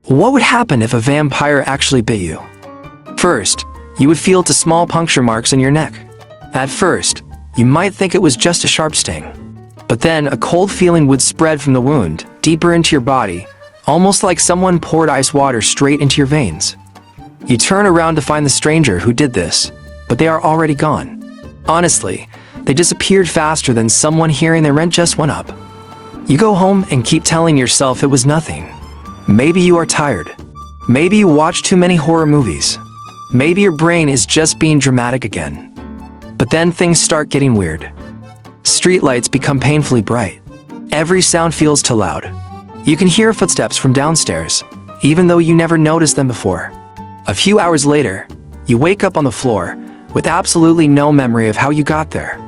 What would happen if a vampire actually bit you? First, you would feel small puncture marks in your neck. At first, you might think it was just a sharp sting. But then a cold feeling would spread from the wound, deeper into your body, almost like someone poured ice water straight into your veins. You turn around to find the stranger who did this, but they are already gone. Honestly, they disappeared faster than someone hearing their rent just went up. You go home and keep telling yourself it was nothing. Maybe you are tired. Maybe you watch too many horror movies. Maybe your brain is just being dramatic again. But then things start getting weird. Streetlights become painfully bright. Every sound feels too loud. You can hear footsteps from downstairs, even though you never noticed them before. A few hours later, you wake up on the floor with absolutely no memory of how you got there.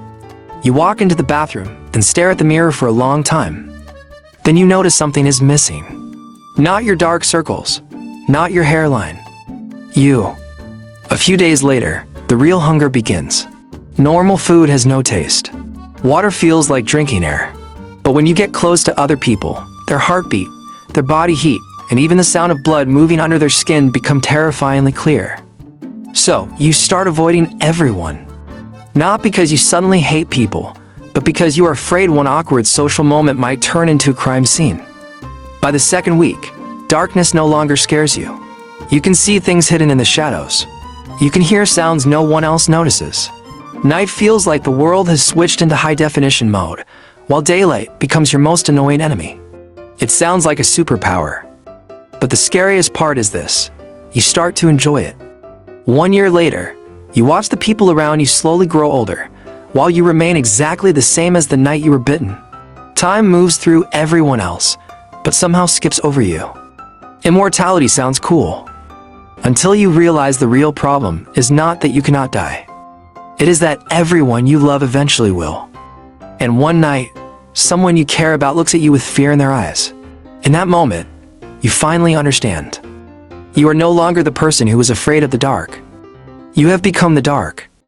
You walk into the bathroom, then stare at the mirror for a long time. Then you notice something is missing. Not your dark circles, not your hairline. You. A few days later, the real hunger begins. Normal food has no taste. Water feels like drinking air. But when you get close to other people, their heartbeat, their body heat, and even the sound of blood moving under their skin become terrifyingly clear. So, you start avoiding everyone. Not because you suddenly hate people, but because you are afraid one awkward social moment might turn into a crime scene. By the second week, darkness no longer scares you. You can see things hidden in the shadows. You can hear sounds no one else notices. Night feels like the world has switched into high-definition mode, while daylight becomes your most annoying enemy. It sounds like a superpower. But the scariest part is this: you start to enjoy it. 1 year later, you watch the people around you slowly grow older, while you remain exactly the same as the night you were bitten. Time moves through everyone else, but somehow skips over you. Immortality sounds cool, until you realize the real problem is not that you cannot die. It is that everyone you love eventually will. And one night, someone you care about looks at you with fear in their eyes. In that moment, you finally understand. You are no longer the person who was afraid of the dark. You have become the dark.